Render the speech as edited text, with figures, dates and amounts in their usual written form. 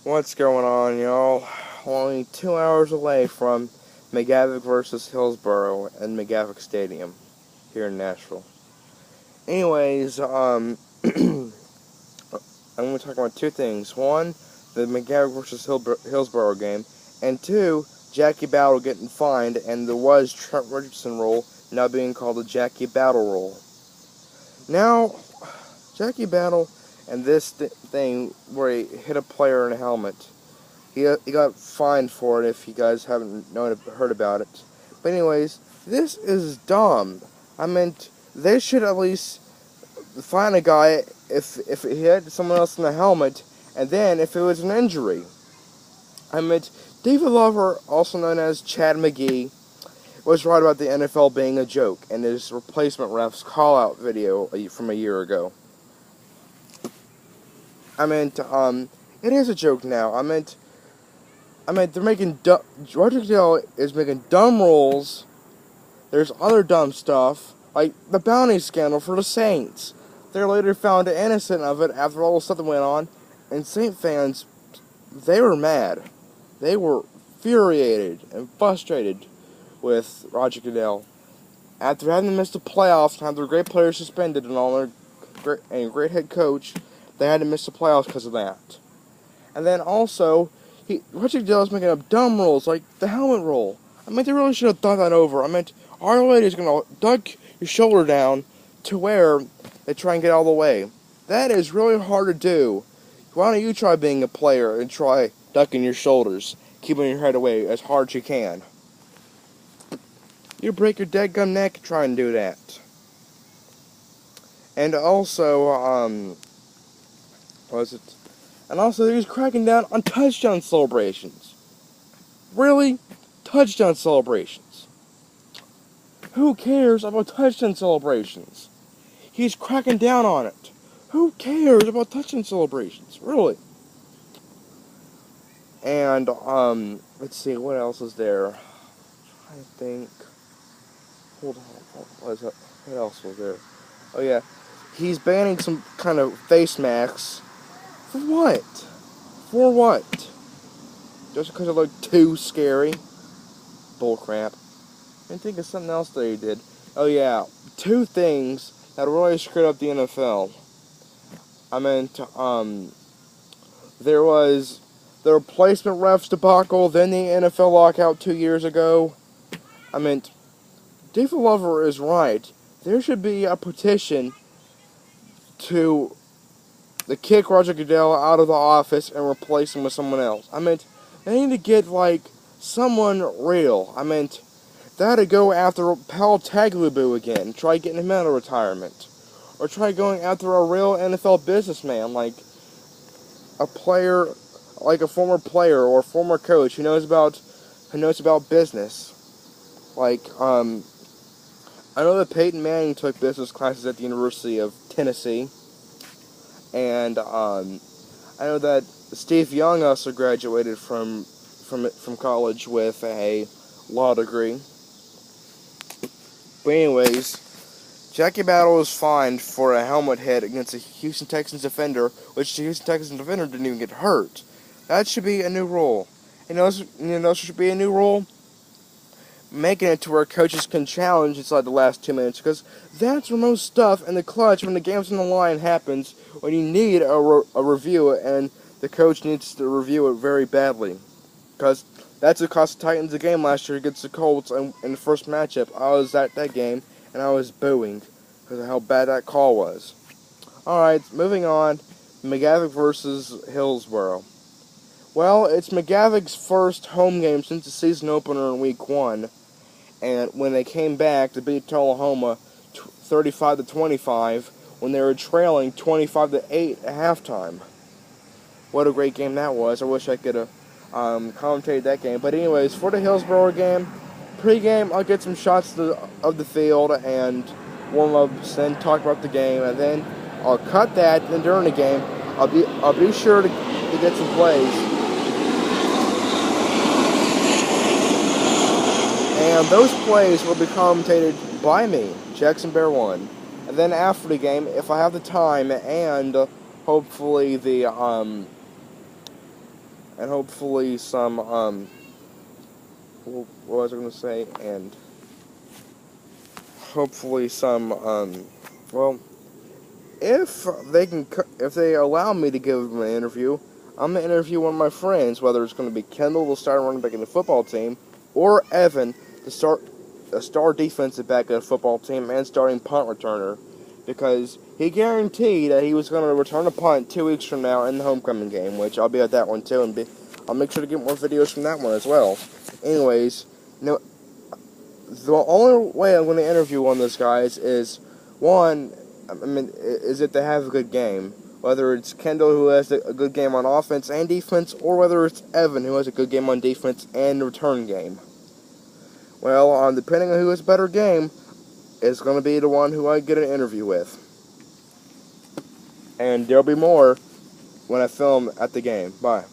What's going on, y'all? Only 2 hours away from McGavock versus Hillsboro and McGavock Stadium here in Nashville. Anyways, I'm going to talk about two things. One, the McGavock versus Hillsboro game, and two, Jackie Battle getting fined, and there was Trent Richardson rule now being called the Jackie Battle rule. Now, Jackie Battle and this thing where he hit a player in a helmet. He got fined for it if you guys haven't heard about it. But anyways, this is dumb. I meant, they should at least fine a guy if he hit someone else in the helmet, and then if it was an injury. I meant, David Lover, also known as Chad McGee, was right about the NFL being a joke in his replacement ref's call-out video from a year ago. I meant, it is a joke now. I meant, they're making Roger Goodell is making dumb rules. There's other dumb stuff, like the bounty scandal for the Saints. They're later found innocent of it after all the stuff that went on, and Saint fans, they were mad. They were infuriated and frustrated with Roger Goodell. After having missed the playoffs and have their great players suspended and all their great head coach, they had to miss the playoffs because of that. And then also, Roger Goodell is making up dumb rules, like the helmet rule. I mean, they really should have thought that over. I meant, Our Lady's going to duck your shoulder down to where they try and get all the way. That is really hard to do. Why don't you try being a player and try ducking your shoulders, keeping your head away as hard as you can. You break your deadgum neck trying to do that. And also, And also, he's cracking down on touchdown celebrations. Really? Touchdown celebrations. Who cares about touchdown celebrations? He's cracking down on it. Who cares about touchdown celebrations? Really? And, let's see, what else is there? I think. Hold on. What else was there? Oh, yeah. He's banning some kind of face masks. For what? For what? Just because it looked too scary? Bullcrap. I think of something else that he did. Oh yeah, two things that really screwed up the NFL. I meant, there was the replacement refs debacle, then the NFL lockout 2 years ago. I meant, David Lover is right. There should be a petition to kick Roger Goodell out of the office and replace him with someone else. I meant, they need to get, someone real. I meant, they had to go after Paul Tagliabue again, try getting him out of retirement. Or try going after a real NFL businessman, like a player, like a former player or former coach who knows about business. I know that Peyton Manning took business classes at the University of Tennessee. And I know that Steve Young also graduated from college with a law degree. But anyways, Jackie Battle was fined for a helmet hit against a Houston Texans defender, which the Houston Texans defender didn't even get hurt. That should be a new rule. You know, should be a new rule? Making it to where coaches can challenge inside the last 2 minutes, because that's where most stuff in the clutch, when the game's on the line, happens, when you need a review, and the coach needs to review it very badly. Because that's what cost the Titans the game last year against the Colts in the first matchup. I was at that game, and I was booing because of how bad that call was. Alright, moving on. McGavock versus Hillsboro. Well, it's McGavock's first home game since the season opener in Week 1. And when they came back to beat Oklahoma 35-25, when they were trailing 25-8 at halftime. What a great game that was. I wish I could have commentated that game. But anyways, for the Hillsboro game, pregame, I'll get some shots of the field and warm ups, then talk about the game, and then I'll cut that. And then during the game, I'll be sure to get some plays. And those plays will be commentated by me, Jackson Bear 1. And then after the game, if I have the time and hopefully the and hopefully some, what was I going to say, and hopefully some, well, if they allow me to give them an interview, I'm going to interview one of my friends, whether it's going to be Kendall, the starting running back in the football team, or Evan, the star defensive back in the football team and starting punt returner, because he guaranteed that he was going to return a punt 2 weeks from now in the homecoming game, which I'll be at that one too, and I'll make sure to get more videos from that one as well. Anyways, the only way I'm going to interview one of those guys is, is it to have a good game. Whether it's Kendall, who has a good game on offense and defense, or whether it's Evan, who has a good game on defense and return game. Well, depending on who has a better game, is going to be the one who I get an interview with. And there'll be more when I film at the game. Bye.